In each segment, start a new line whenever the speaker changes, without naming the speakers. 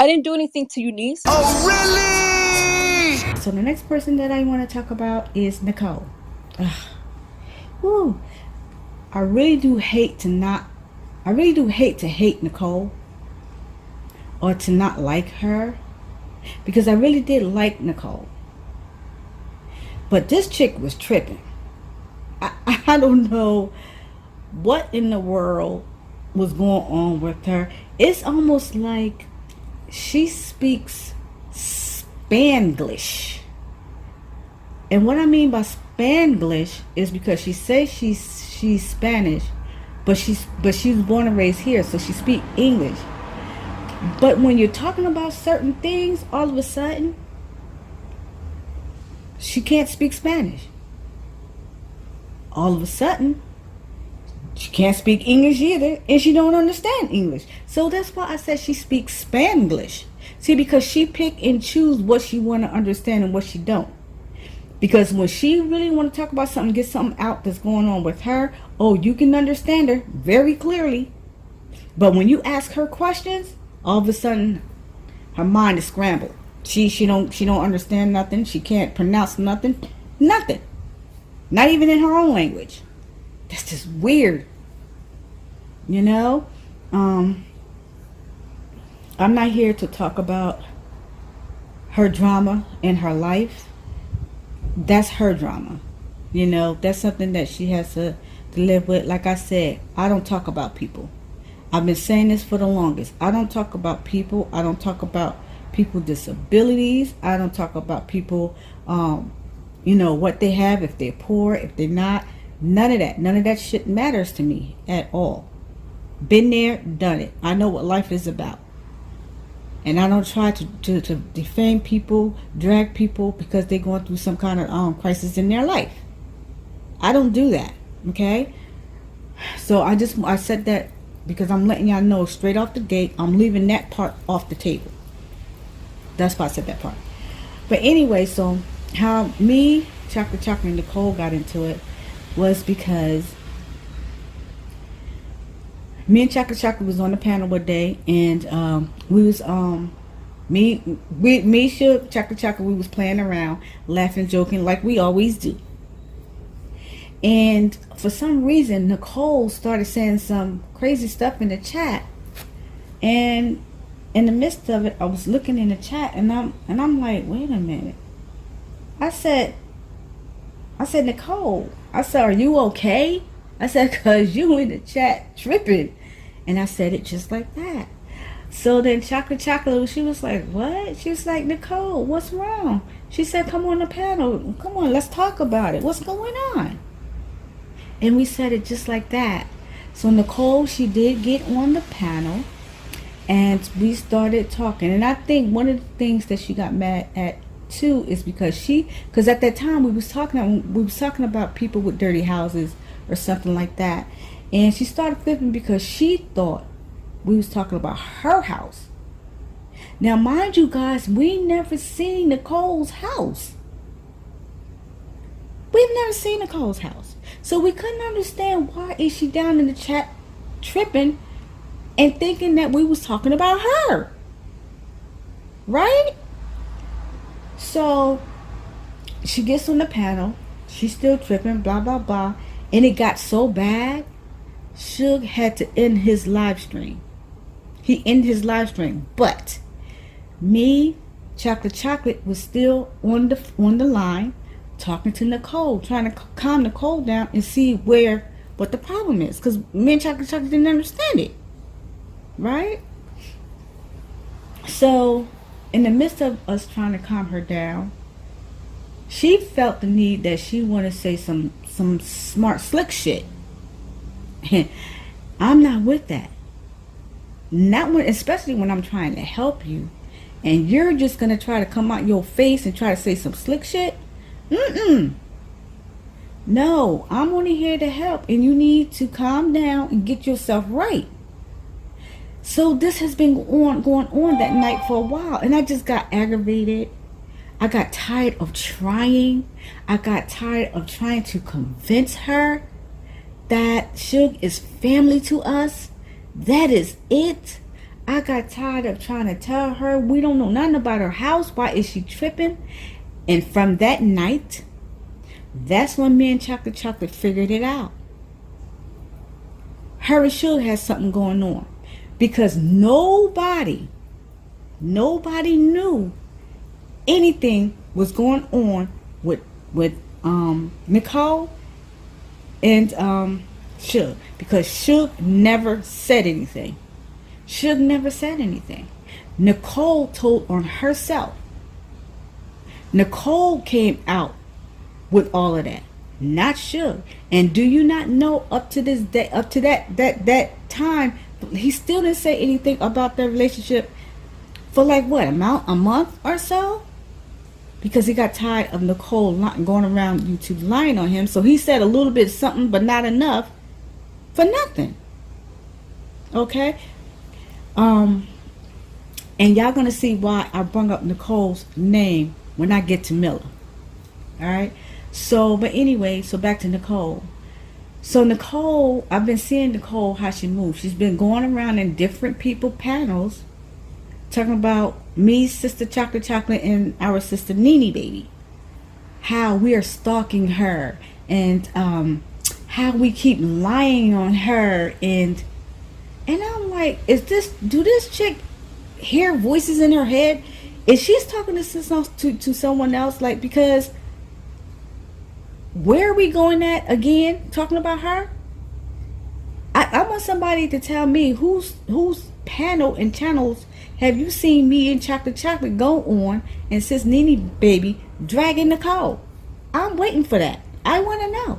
I didn't do anything to Eunice.
Oh, really?
So the next person that I want to talk about is Nichole. Ugh. Woo. I really do hate to not. I really do hate to hate Nichole or to not like her, because I really did like Nichole. But this chick was tripping. I don't know what in the world was going on with her. It's almost like she speaks Spanglish. And what I mean by Spanglish is because she says she's Spanish, but she's born and raised here, so she speaks English. But when you're talking about certain things, all of a sudden she can't speak Spanish. All of a sudden she can't speak English either, and she don't understand English. So that's why I said she speaks Spanglish. See, because she pick and choose what she want to understand and what she don't. Because when she really want to talk about something, get something out that's going on with her, oh, you can understand her very clearly. But when you ask her questions, all of a sudden her mind is scrambled. She don't understand nothing. She can't pronounce nothing. Nothing. Not even in her own language. That's just weird. You know? I'm not here to talk about her drama in her life. That's her drama. You know, that's something that she has to live with. Like I said, I don't talk about people. I've been saying this for the longest. I don't talk about people. I don't talk about people disabilities. I don't talk about people, what they have, if they're poor, if they're not. None of that. None of that shit matters to me at all. Been there, done it. I know what life is about. And I don't try to defame people, drag people because they're going through some kind of crisis in their life. I don't do that. Okay? So I said that because I'm letting y'all know straight off the gate, I'm leaving that part off the table. That's why I said that part. But anyway, so how me, Chocolate and Nichole got into it was because me and Chocolate was on the panel one day, and we was Chocolate, we was playing around, laughing, joking like we always do. And for some reason, Nichole started saying some crazy stuff in the chat, and in the midst of it, I was looking in the chat, and I'm like, wait a minute. I said, Nichole, I said, are you okay? I said, cause you in the chat tripping. And I said it just like that. So then Chocolate, she was like, what? She was like, Nichole, what's wrong? She said, come on the panel. Come on, let's talk about it. What's going on? And we said it just like that. So Nichole, she did get on the panel, and we started talking. And I think one of the things that she got mad at too is because at that time we was talking about people with dirty houses or something like that, and she started flipping because she thought we was talking about her house. Now mind you guys, we never seen Nichole's house. We've never seen Nichole's house, so we couldn't understand why is she down in the chat tripping and thinking that we was talking about her, right? So she gets on the panel, she's still tripping, blah blah blah, and it got so bad, Suge had to end his live stream. He ended his live stream, but me, Chocolate was still on the line, talking to Nichole, trying to calm Nichole down and see what the problem is, because me and Chocolate didn't understand it, right? So in the midst of us trying to calm her down, she felt the need that she wanted to say some smart slick shit. I'm not with that. Not when, especially when I'm trying to help you, and you're just gonna try to come out your face and try to say some slick shit. No, I'm only here to help, and you need to calm down and get yourself right. So this has been going on that night for a while, and I just got aggravated. I got tired of trying. I got tired of trying to convince her that Suge is family to us. That is it. I got tired of trying to tell her we don't know nothing about her house. Why is she tripping? And from that night, that's when me and Chocolate figured it out. Her and Suge has something going on. Because nobody knew anything was going on with Nichole and Suge. Because Suge never said anything. Suge never said anything. Nichole told on herself. Nichole came out with all of that, not Suge. And do you not know, up to this day, up to that time, he still didn't say anything about their relationship for like what, a month or so? Because he got tired of Nichole going around YouTube lying on him. So he said a little bit something, but not enough for nothing. Okay? And y'all gonna see why I brought up Nicole's name when I get to Miller. Alright? So, but anyway, so back to Nichole. So Nichole, I've been seeing Nichole, how she moves. She's been going around in different people panels talking about me, Sister Chocolate, and our sister Nene Baby. How we are stalking her, and how we keep lying on her, and I'm like, do this chick hear voices in her head? Is she's talking to someone else? Like, because where are we going at again talking about her? I want somebody to tell me whose panel and channels have you seen me and Chocolate go on, and since Nene Baby dragging Nichole? I'm waiting for that. I want to know.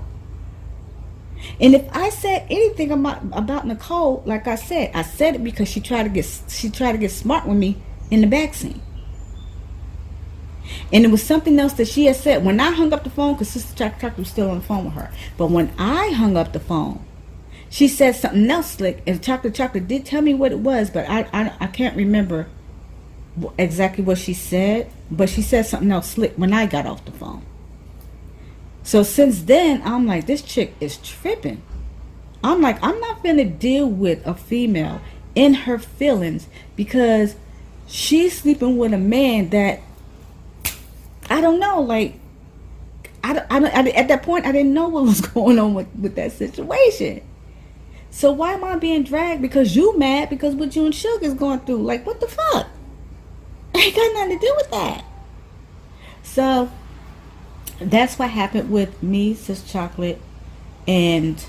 And if I said anything about Nichole, like I said it because she tried to get smart with me in the back scene. And it was something else that she had said when I hung up the phone, because Sister Chocolate was still on the phone with her. But when I hung up the phone, she said something else slick, and Chocolate did tell me what it was, but I can't remember exactly what she said. But she said something else slick when I got off the phone. So since then, I'm like, this chick is tripping. I'm like, I'm not gonna deal with a female in her feelings because she's sleeping with a man that I don't know. Like, I at that point, I didn't know what was going on with that situation. So why am I being dragged? Because you mad because what you and Suge is going through. Like, what the fuck? Ain't got nothing to do with that. So that's what happened with me, Sister Chocolate, and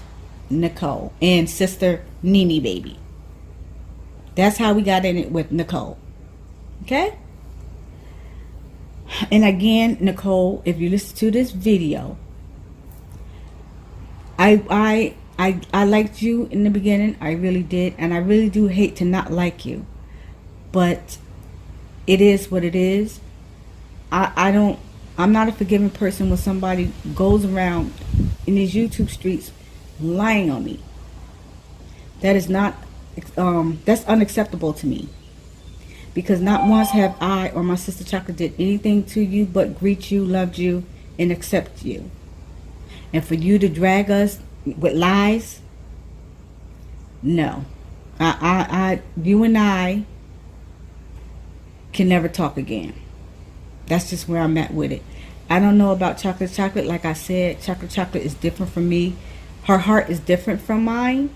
Nichole, and Sister Nene Baby. That's how we got in it with Nichole. Okay? And again, Nichole, if you listen to this video, I liked you in the beginning. I really did. And I really do hate to not like you. But it is what it is. I'm not a forgiving person when somebody goes around in these YouTube streets lying on me. That is not, that's unacceptable to me. Because not once have I or my Sister Chocolate did anything to you but greet you, loved you, and accept you. And for you to drag us with lies, no. You and I can never talk again. That's just where I'm at with it. I don't know about Chocolate. Like I said, Chocolate is different from me. Her heart is different from mine.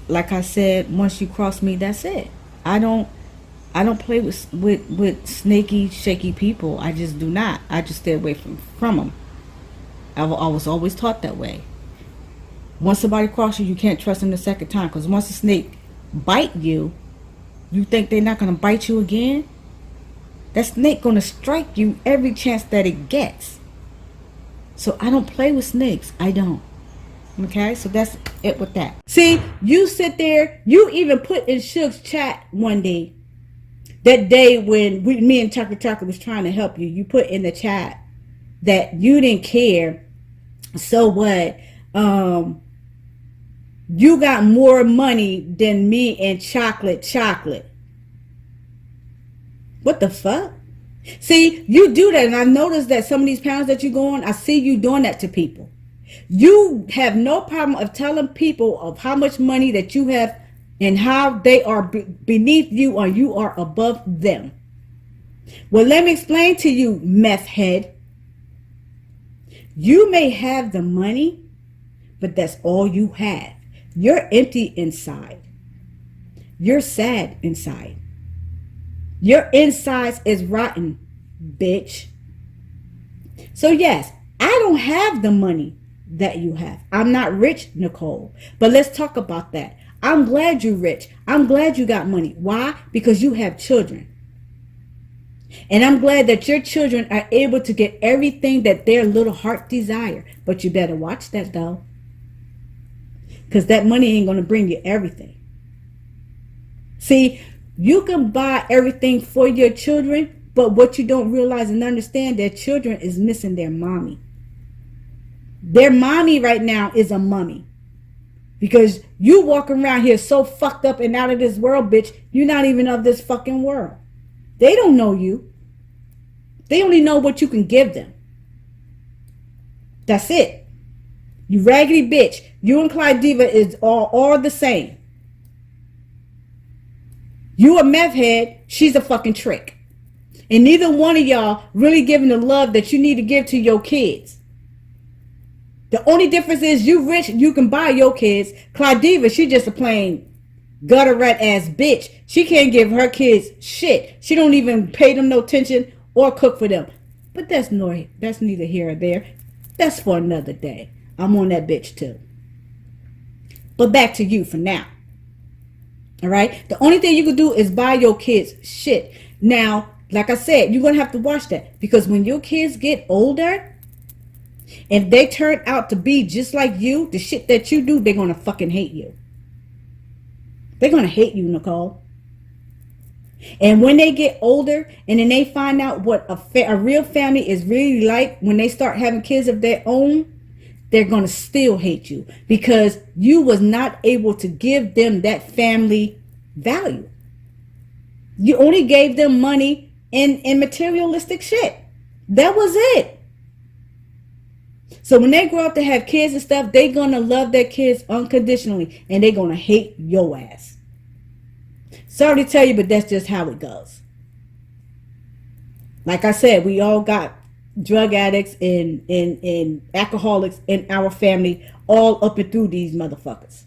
Like I said, once you cross me, that's it. I don't play with snaky, shaky people. I just do not. I just stay away from them. I was always taught that way. Once somebody crosses you, you can't trust them the second time. Because once a snake bite you, you think they're not going to bite you again? That snake going to strike you every chance that it gets. So I don't play with snakes. I don't. Okay, so that's it with that. See, you sit there, you even put in Suge's chat one day, that day when me and Chocolate was trying to help you, you put in the chat that you didn't care. So what? You got more money than me and Chocolate. What the fuck? See, you do that, and I noticed that some of these panels that you go on, I see you doing that to people. You have no problem of telling people of how much money that you have and how they are beneath you or you are above them. Well, let me explain to you, meth head. You may have the money, but that's all you have. You're empty inside. You're sad inside. Your insides is rotten, bitch. So yes, I don't have the money that you have. I'm not rich, Nichole. But let's talk about that. I'm glad you're rich. I'm glad you got money. Why? Because you have children. And I'm glad that your children are able to get everything that their little heart desire. But you better watch that though. Because that money ain't going to bring you everything. See, you can buy everything for your children, but what you don't realize and understand, their children is missing their mommy. Their mommy right now is a mummy. Because you walking around here so fucked up and out of this world, bitch, you're not even of this fucking world. They don't know you. They only know what you can give them. That's it. You raggedy bitch. You and Clyde Diva is all the same. You a meth head, she's a fucking trick. And neither one of y'all really giving the love that you need to give to your kids. The only difference is you rich, you can buy your kids. Clyde Diva, she just a plain gutter rat ass bitch. She can't give her kids shit. She don't even pay them no attention or cook for them. But that's neither here or there. That's for another day. I'm on that bitch too. But back to you for now. All right? The only thing you can do is buy your kids shit. Now, like I said, you're going to have to watch that. Because when your kids get older, if they turn out to be just like you, the shit that you do, they're going to fucking hate you. They're going to hate you, Nichole. And when they get older and then they find out what a real family is really like when they start having kids of their own, they're going to still hate you because you was not able to give them that family value. You only gave them money in materialistic shit. That was it. So when they grow up to have kids and stuff, they're going to love their kids unconditionally and they're going to hate your ass. Sorry to tell you, but that's just how it goes. Like I said, we all got drug addicts and alcoholics in our family all up and through these motherfuckers.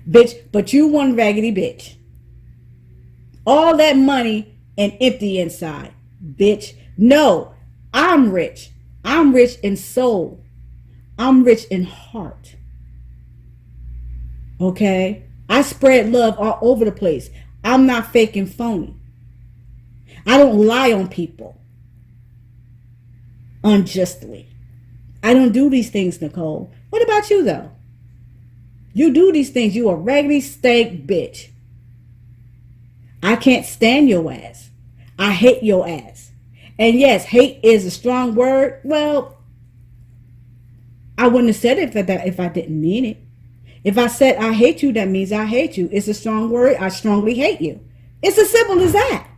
Bitch, but you one raggedy bitch. All that money and empty inside. Bitch, no, I'm rich. I'm rich in soul. I'm rich in heart. Okay? I spread love all over the place. I'm not fake and phony. I don't lie on people unjustly. I don't do these things, Nichole. What about you, though? You do these things. You a raggedy stank bitch. I can't stand your ass. I hate your ass. And yes, hate is a strong word. Well, I wouldn't have said it if I didn't mean it. If I said I hate you, that means I hate you. It's a strong word. I strongly hate you. It's as simple as that.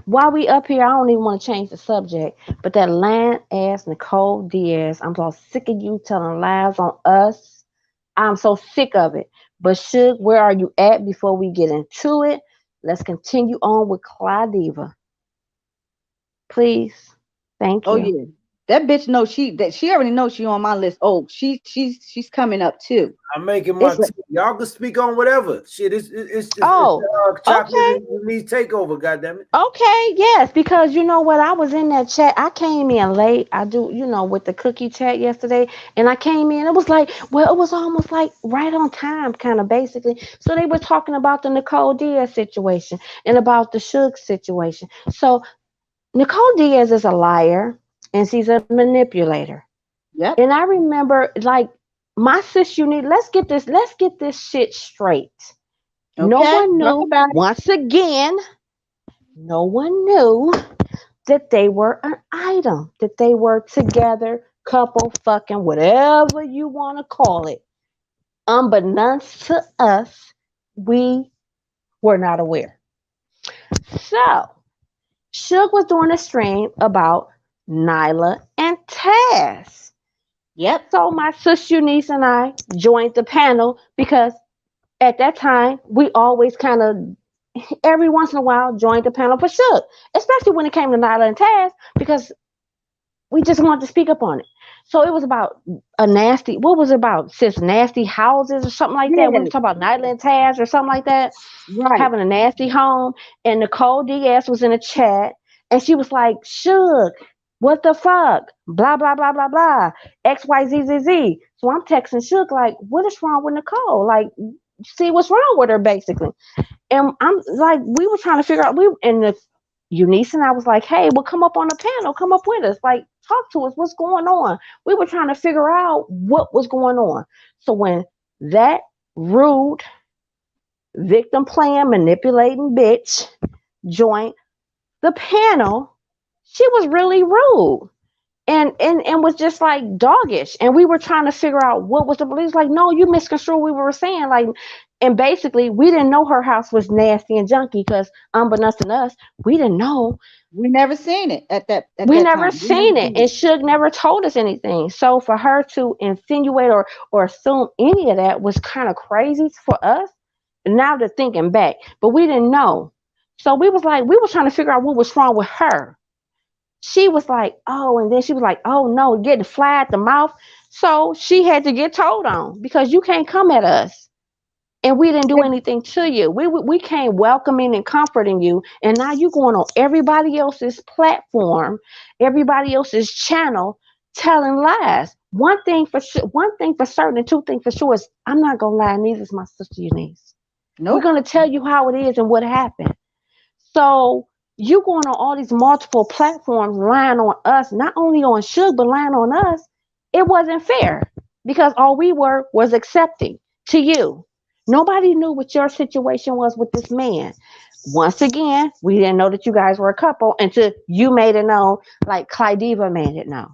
While we up here, I don't even want to change the subject, but that lying ass Nichole Diaz, I'm so sick of you telling lies on us. I'm so sick of it. But Suge, where are you at before we get into it? Let's continue on with Claudiva. Please. Thank
Oh
you.
yeah. That bitch knows she already knows she on my list. Oh, she's coming up too.
I'm making my
It's
tea. Y'all can speak on whatever. Shit, it's
Oh,
chocolate
okay.
and me takeover. Goddamn it.
Okay, yes, because you know what? I was in that chat. I came in late. I do, with the cookie chat yesterday, and I came in. It was like, well, it was almost like right on time, kind of basically. So they were talking about the Nichole Diaz situation and about the Suge situation. So Nichole Diaz is a liar and she's a manipulator.
yep.
And I remember, like, my sis, let's get this shit straight. No
Okay.
one
Talk
knew.
about it.
Once again, no one knew that they were an item, that they were together, couple, fucking, whatever you want to call it. Unbeknownst to us, we were not aware. So, Suge was doing a stream about Nyla and Taz.
Yep.
So my sister Eunice and I joined the panel because at that time we always kind of every once in a while joined the panel for Shook, especially when it came to Nyla and Taz because we just wanted to speak up on it. So it was about a nasty. What was it about? Sis, nasty houses or something like that. We were
Yes.
talking about Nyla and Taz or something like that.
Right.
Having a nasty home. And Nichole Diaz was in a chat, and she was like, "Shook, what the fuck? Blah blah blah blah blah. X Y Z Z Z." So I'm texting Shook like, "What is wrong with Nichole? Like, see what's wrong with her, basically." And I'm like, we were trying to figure out. We and the Eunice and I was like, "Hey, well, come up on the panel. Come up with us. Like, talk to us. What's going on?" We were trying to figure out what was going on. So when that rude victim playing manipulating bitch joined the panel, she was really rude and was just like doggish. And we were trying to figure out what was the beliefs. Like, no, you misconstrued what we were saying. Like, and basically, we didn't know her house was nasty and junky because, unbeknownst to us, we didn't know.
We never seen it at
We
that
never
time. We never
seen it,
seen
and
it.
Suge never told us anything. So for her to insinuate or assume any of that was kind of crazy for us. Now to thinking back, but we didn't know. So we was like, we was trying to figure out what was wrong with her. She was like, oh, and then she was like, oh no, getting fly at the mouth. So she had to get told on because you can't come at us and we didn't do anything to you. We came welcoming and comforting you, and now you going on everybody else's platform, everybody else's channel, telling lies. One thing for sure, one thing for certain, and two things for sure is I'm not gonna lie. Neither is my sister Eunice. We're
Nope.
gonna tell you how it is and what happened. So you going on all these multiple platforms lying on us, not only on Suge, but lying on us. It wasn't fair because all we were was accepting to you. Nobody knew what your situation was with this man. Once again, we didn't know that you guys were a couple until you made it known, like Clydiva made it known.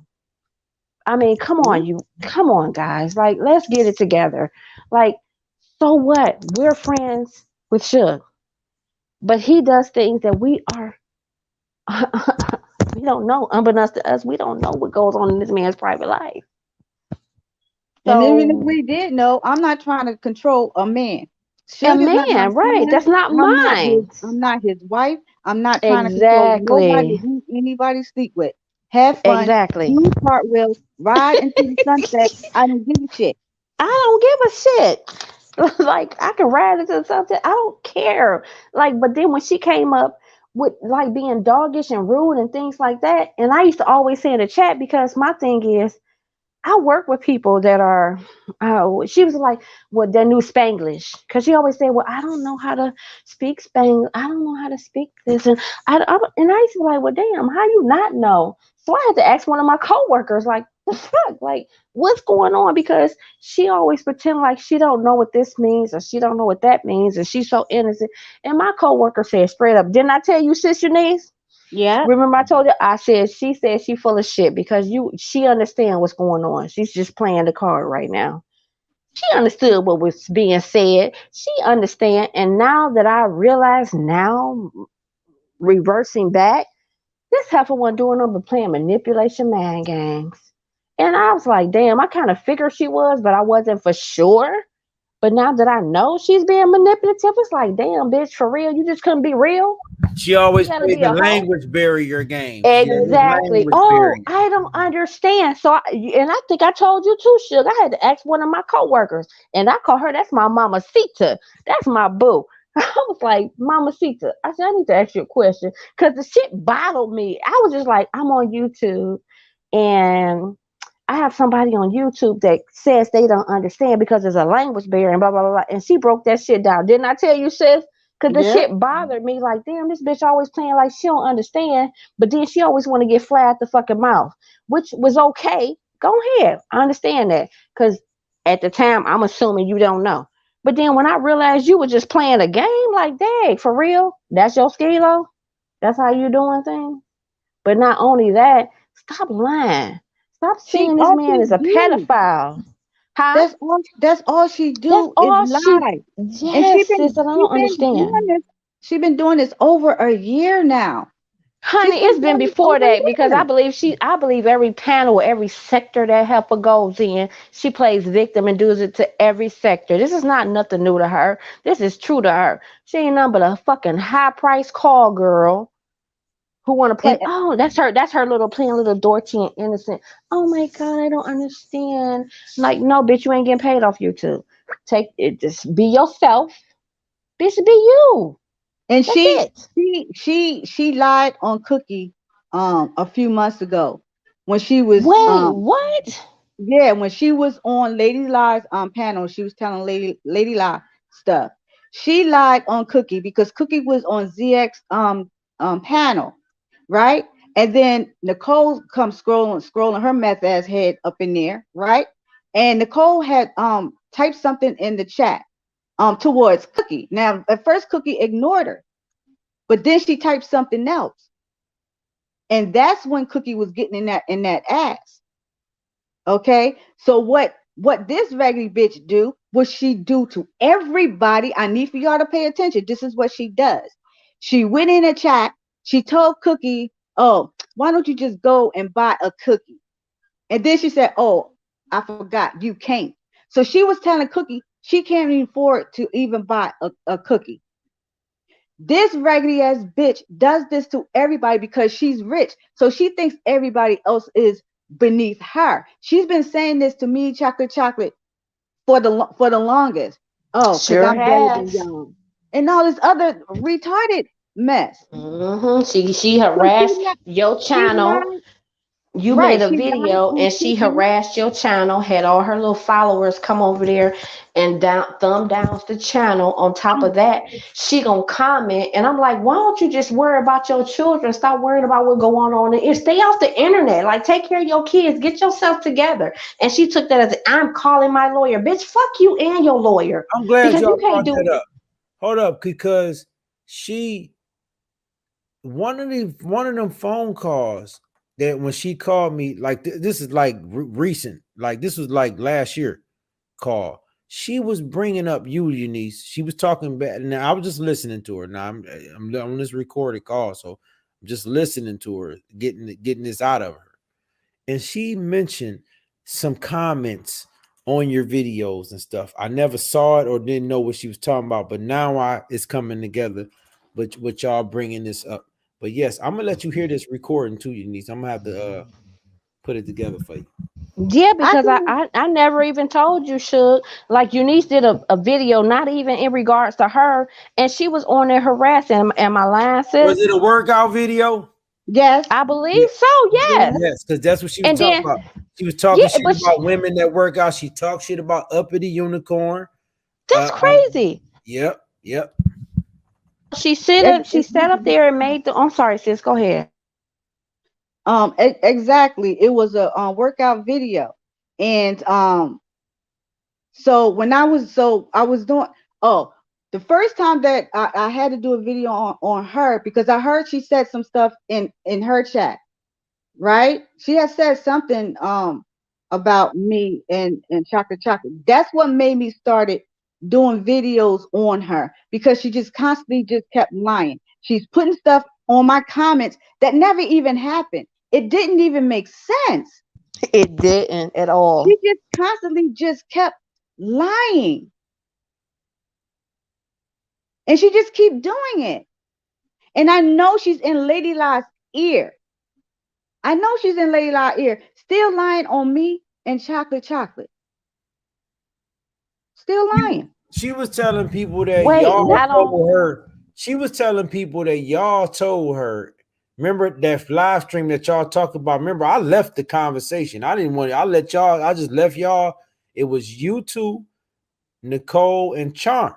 I mean, come on, you, come on, guys. Like, let's get it together. Like, so what? We're friends with Suge, but he does things that we are we don't know. Unbeknownst to us, we don't know what goes on in this man's private life.
And even if
So,
we did know, I'm not trying to control a man.
a
Suge is not my
man, right?
son.
That's not mine.
I'm not his wife. I'm not trying to control nobody
Exactly.
who anybody sleep with. Have fun,
Exactly.
do cartwheels, ride into the sunset. I don't give a shit.
I don't give a shit. Like, I can ride into something. I don't care. Like, but then when she came up with like being doggish and rude and things like that, and I used to always say in the chat because my thing is I work with people that are. She was like, "Well, that new Spanglish," because she always said, "Well, I don't know how to speak Spanglish. I don't know how to speak this," and I used to be like, "Well, damn, how you not know?" So I had to ask one of my coworkers, like, "The fuck, like, what's going on?" Because she always pretend like she don't know what this means or she don't know what that means, and she's so innocent. And my coworker said straight up, "Didn't I tell you, Sister Niece?
Yeah.
Remember I told you I said she said she full of shit because she understand what's going on. She's just playing the card right now. She understood what was being said. She understand. And now that I realize now, reversing back, this heifer wasn't doing nothing but playing manipulation mind games. And I was like, damn, I kind of figured she was, but I wasn't for sure. But now that I know she's being manipulative, it's like, damn, bitch, for real, you just couldn't be real.
She
You
always
gotta
played
be
the
a hoe.
language barrier game. She had this
Exactly.
language
Oh,
barrier.
I don't understand. So, and I think I told you too, Suge. I had to ask one of my coworkers, and I call her. That's my mama Sita. That's my boo. I was like, Mama Sita. I said, I need to ask you a question because the shit bothered me. I was just like, I'm on YouTube, and I have somebody on YouTube that says they don't understand because there's a language barrier and blah blah blah. Blah. And she broke that shit down. Didn't I tell you, sis? Cause the
Yeah.
shit bothered me. Like, damn, this bitch always playing like she don't understand, but then she always want to get flat at the fucking mouth, which was okay. Go ahead, I understand that. Cause at the time, I'm assuming you don't know. But then when I realized you were just playing a game, like, dang, for real, that's your skilo. That's how you doing things. But not only that, stop lying. Stop
She
saying this
all
man
she
is a
do.
pedophile. Huh?
That's all she
That's
do is
all she.
lie. And
Yes, sis, and I
she
don't
been doing
understand.
this. She been doing this over a year now.
Honey,
She's been
it's been
doing this
before
over
that because
years.
I believe every panel, every sector that helper goes in, she plays victim and does it to every sector. This is not nothing new to her. This is true to her. She ain't nothing but a fucking high price call girl who want to play.
And
Oh, that's her little playing little Dorothy and innocent. Oh my god, I don't understand. Like, no, bitch, you ain't getting paid off YouTube. Take it, just be yourself. Bitch, be you.
and
That's it.
she lied on Cookie a few months ago when she was
Wait, what?
yeah, when she was on Lady Lie's panel, she was telling Lady Lie stuff. She lied on Cookie because Cookie was on ZX panel, right? And then Nichole comes scrolling her meth ass head up in there, right? And Nichole had typed something in the chat towards Cookie. Now at first Cookie ignored her, but then she typed something else. And that's when Cookie was getting in that ass. Okay, so what this raggedy bitch do? What she do to everybody? I need for y'all to pay attention. This is what she does. She went in a chat. She told Cookie, "Oh, why don't you just go and buy a cookie?" And then she said, "Oh, I forgot, you can't." So she was telling Cookie she can't even afford to even buy a cookie. This raggedy ass bitch does this to everybody because she's rich. So she thinks everybody else is beneath her. She's been saying this to me, chocolate, for the longest. Oh, because
Sure
I'm better than
has.
y'all. And all this other retarded mess.
She
So
harassed your
she
channel.
lied.
You
Right.
made a
She lied
video
on
and she
Cookie.
harassed your channel, had all her little followers come over there and thumb downs the channel. On top of that, she gonna comment, and I'm like, why don't you just worry about your children? Stop worrying about what's going on and stay off the internet. Like, take care of your kids, get yourself together. And she took that as, I'm calling my lawyer. Bitch, fuck you and your lawyer.
I'm glad
Because you
y'all
can't
brought
do.
that up. Hold up, because she one of them phone calls that when she called me, like this is like recent, like this was like last year call. She was bringing up you, Eunice. She was talking about. Now I was just listening to her. Now I'm on this recorded call, so I'm just listening to her, getting this out of her. And she mentioned some comments on your videos and stuff. I never saw it or didn't know what she was talking about, but now it's coming together. But with y'all bringing this up, but yes, I'm gonna let you hear this recording too, Eunice. I'm gonna have to put it together for you.
Yeah,
I
because
can
I never even told you, Suge. Like, Eunice did a video, not even in regards to her, and she was on there harassing. Am I lying,
Was
sis?
it a workout video?
yes,
I
Yeah.
believe so,
yes.
yes.
Yes, because that's what she was
And
talking
then,
about. She was talking
yeah,
shit
but
about women that work out. She talked shit about uppity unicorn.
that's crazy.
Yep, yep.
She sat up there and made the. I'm sorry, sis. Go ahead.
Exactly. It was a workout video. And so when I was doing, oh, the first time that I had to do a video on her because I heard she said some stuff in her chat, right? She had said something about me and chocolate. That's what made me started doing videos on her because she just constantly just kept lying. She's putting stuff on my comments that never even happened. It didn't even make sense.
It didn't at
She
all.
just constantly just kept lying. And she just keep doing it. And I know she's in Lady La's ear. I know she's in Lady La's ear, still lying on me and chocolate. Still
She,
lying.
she was telling people that
Wait,
y'all
not on.
told her. She was telling people that y'all told her. Remember that live stream that y'all talked about? Remember, I left the conversation. I didn't want it. I let y'all, I just left y'all. It was you two, Nichole, and Charm.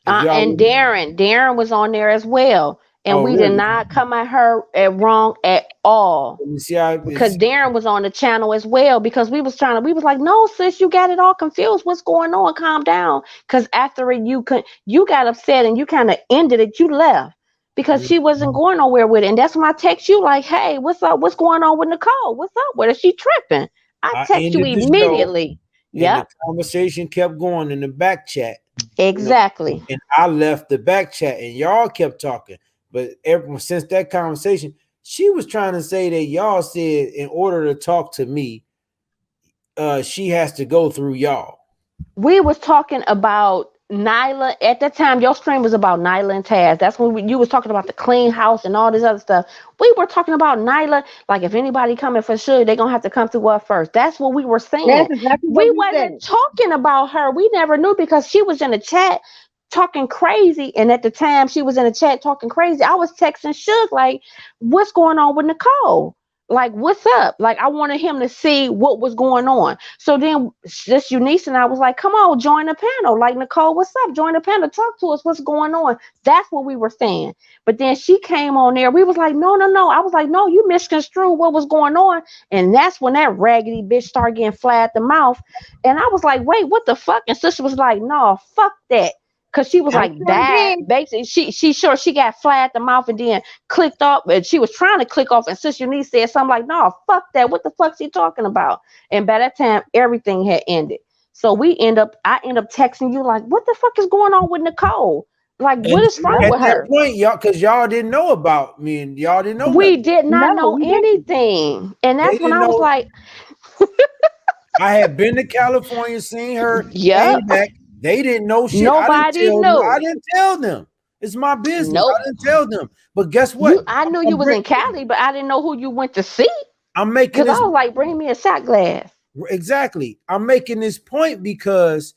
If y'all
And
remember.
Darren was on there as well, and
Oh,
we did
really?
not come at her at wrong at all.
Let me see how
Because
it's
Darren was on the channel as well. Because we was like, no, sis, you got it all confused. What's going on? Calm down. Because after it, you got upset and you kind of ended it. You left because she wasn't going nowhere with it. And that's when I text you like, hey, what's up? What's going on with Nichole? What's up with her? She tripping? I
I
text you
ended the show
immediately.
and the
Yep,
conversation kept going in the back chat. You know,
exactly.
and I left the back chat and y'all kept talking. But ever since that conversation, she was trying to say that y'all said in order to talk to me, she has to go through y'all.
We was talking about Nyla at that time. Your stream was about Nyla and Taz. That's when you was talking about the clean house and all this other stuff. We were talking about Nyla. Like if anybody coming for sure, they gonna have to come through us first. That's what we were saying.
That's exactly what
We
you said.
wasn't talking about her. We never knew because she was in the chat talking crazy. And at the time she was in the chat talking crazy, I was texting Suge like, "What's going on with Nichole? Like, what's up?" Like, I wanted him to see what was going on. So then, just Eunice and I was like, "Come on, join the panel." Like, Nichole, what's up? Join the panel. Talk to us. What's going on? That's what we were saying. But then she came on there. We was like, "No, no, no." I was like, "No, you misconstrued what was going on." And that's when that raggedy bitch started getting flat at the mouth. And I was like, "Wait, what the fuck?" And sister was like, "No, fuck that." Cause she was
I
like
sure
that.
did.
Basically, she sure she got flat at the mouth and then clicked off, and she was trying to click off, and Sister Eunice said something like, "No, fuck that. What the fuck's he talking about?" And by that time, everything had ended. So I end up texting you like, "What the fuck is going on with Nichole? Like, what
And
is wrong
at
with
that
her?"
point, y'all, because y'all didn't know about me and y'all didn't know
We
nothing.
did not
No,
know
we didn't.
anything, and
They
that's when
didn't
I was
know.
like,
I had been to California, seen her,
"Yep,
came back. They didn't know shit. I didn't
nobody
tell them. I
knew.
didn't tell them. It's my business. I
Nope.
didn't tell them. But guess what?
You, I knew you
I'm,
was
bring,
in Cali, but I didn't know who you went to see.
I'm making
Cause I
this
was like, bring me a shot glass."
exactly. I'm making this point because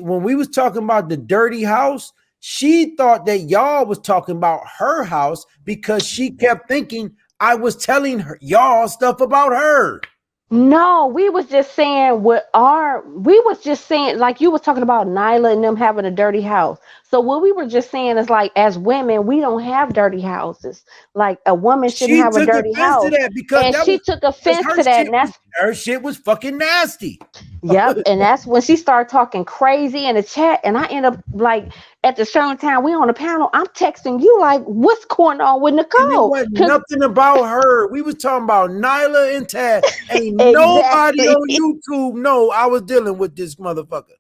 when we was talking about the dirty house, she thought that y'all was talking about her house because she kept thinking I was telling her y'all stuff about her.
No, we was just saying we was just saying like you was talking about Nyla and them having a dirty house. So what we were just saying is like as women, we don't have dirty houses. Like a woman shouldn't
She
have a
took
dirty
offense to
house.
that because
And
that
she
was
took
because
offense to that. And that's
her shit was fucking nasty.
yep. And that's when she started talking crazy in the chat. And I end up like at the certain time we on the panel, I'm texting you like, what's going on with
And it
Nichole?
wasn't
Because
nothing about her. We was talking about Nyla and Tad. Ain't nobody
exactly.
on YouTube know I was dealing with this motherfucker.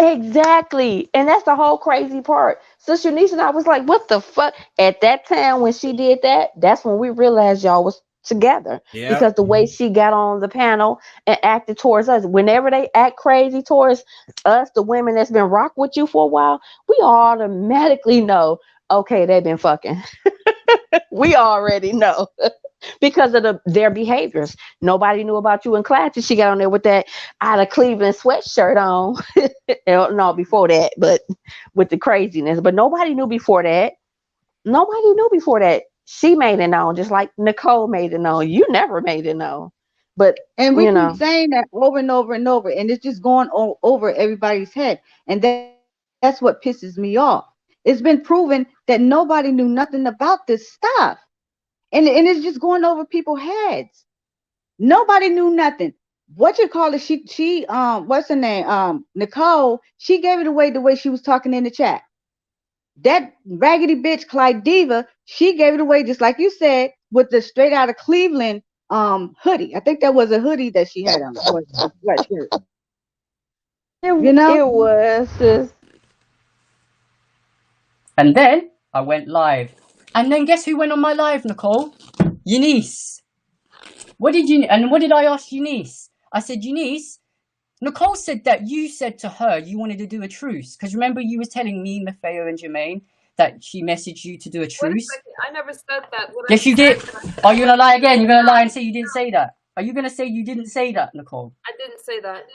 Exactly. And that's the whole crazy part. Sister Niece and I was like, what the fuck? At that time when she did that, that's when we realized y'all was together.
Yeah.
Because the way she got on the panel and acted towards us, whenever they act crazy towards us, the women that's been rock with you for a while, we automatically know, okay, they've been fucking. We already know. Because of their behaviors. Nobody knew about you in class and she got on there with that out of Cleveland sweatshirt on. No, before that, but with the craziness. But nobody knew before that. Nobody knew before that. She made it known, just like Nichole made it known. You never made it known. But
And we
you
keep
know,
saying that over and over and over, and it's just going over everybody's head. And that's what pisses me off. It's been proven that nobody knew nothing about this stuff. And it's just going over people's heads. Nobody knew nothing. What you call it? She what's her name? Nichole, she gave it away the way she was talking in the chat. That raggedy bitch Clyde Diva, she gave it away just like you said with the straight out of Cleveland hoodie. I think that was a hoodie that she had on, or a sweatshirt. You know?
it was just
And then I went live. And then guess who went on my live, Nichole? Eunice. What did I ask Eunice? I said, Eunice, Nichole said that you said to her you wanted to do a truce. Because remember you was telling me, Maffeo and Jermaine, that she messaged you to do a truce?
I never said that.
Yes, you did. Are you going to lie again? You're going to lie and say you didn't say that? Are you going to say you didn't say that, Nichole?
I didn't say that.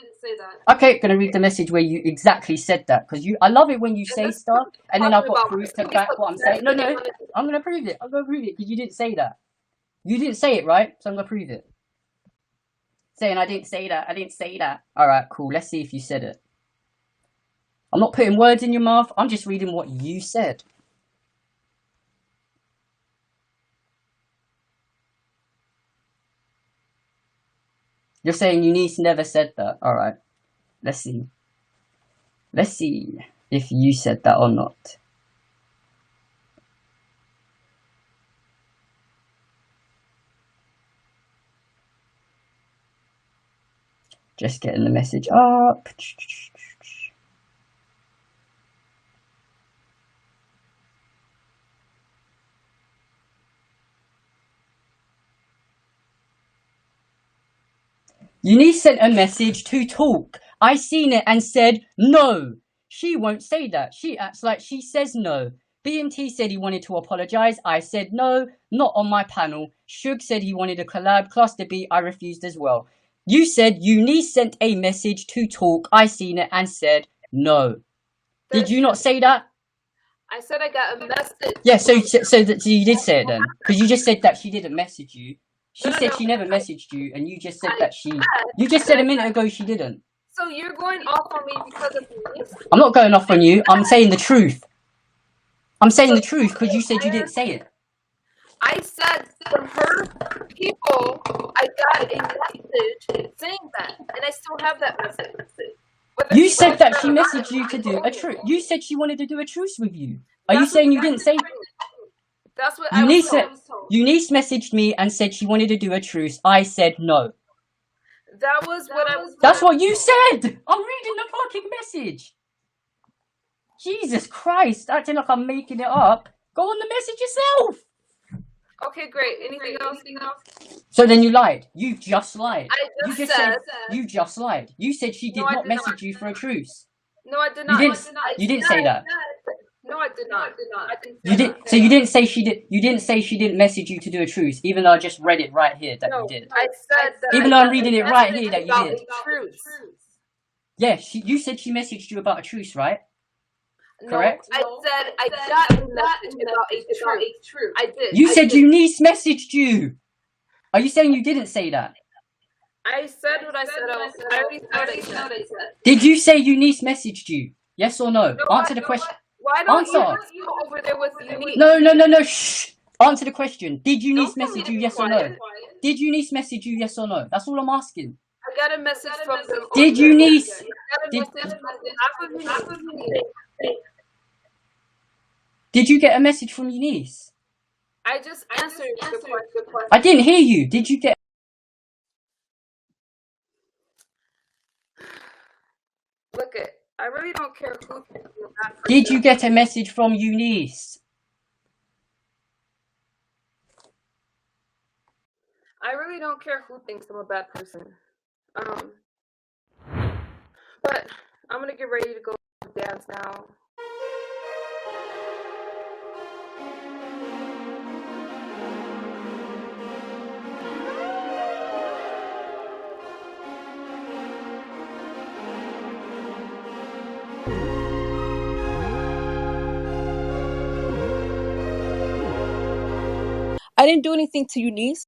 Okay, going to read the message where you exactly said that. Because I love it when you say stuff and then I've got proof to back what I'm saying. No, I'm going to prove it. I'm going to prove it because you didn't say that. You didn't say it, right? So I'm going to prove it. Saying I didn't say that. I didn't say that. All right, cool. Let's see if you said it. I'm not putting words in your mouth. I'm just reading what you said. You're saying Eunice never said that. All right. Let's see. Let's see if you said that or not. Just getting the message up. Eunice sent a message to talk. I seen it and said no. She won't say that. She acts like she says no. BMT said he wanted to apologise. I said no, not on my panel. Suge said he wanted a collab. Cluster B, I refused as well. You said Eunice sent a message to talk. I seen it and said no. Did you not say that?
I said I got a message.
Yeah, so you did say it then. Because you just said that she didn't message you. She said she never messaged you, and you just said that she... You just said a minute ago she didn't.
So you're going off on me because of this?
I'm not going off on you. I'm saying the truth. I'm saying the truth because you said you didn't say it.
I said from her people, I got a message saying that, and I still have that message.
You said that she messaged you to do a truce. You said she wanted to do a truce with you. Are you saying you didn't say?
That's what I was told.
Eunice messaged me and said she wanted to do a truce. I said no.
That was what I was.
That's what you said. I'm reading the fucking message. Jesus Christ, acting like I'm making it up. Go on the message yourself.
Okay, great. Anything else?
So then you lied. You just lied.
I
You said you just lied. You said she did not message you for a truce.
No, I did not.
You didn't say that.
No, I did not.
You did. So you didn't say she did. You didn't say she didn't message you to do a truce, even though I just read it right here that you did.
I said that.
Even though I'm reading it right here that you did.
Truce.
Yeah, you said she messaged you about a truce, right? Correct?
I said I got a message about a truce. I did.
You said Eunice messaged you. Are you saying you didn't say that?
I said what I said. I already said what I said.
Did you say Eunice messaged you? Yes or no? Answer the question.
Why don't you go over there with Eunice?
No. Shh. Answer the question. Did Eunice message you? Yes or no? Did Eunice message you? Yes or no? That's all I'm asking.
I got a message from them.
Did Eunice? Did you get a message from Eunice?
I just answered the question.
I didn't hear you. Did you get?
Look it. I really don't care who.
Did you get a message from Eunice?
I really don't care who thinks I'm a bad person. But I'm gonna get ready to go dance now.
I didn't do anything to Eunice.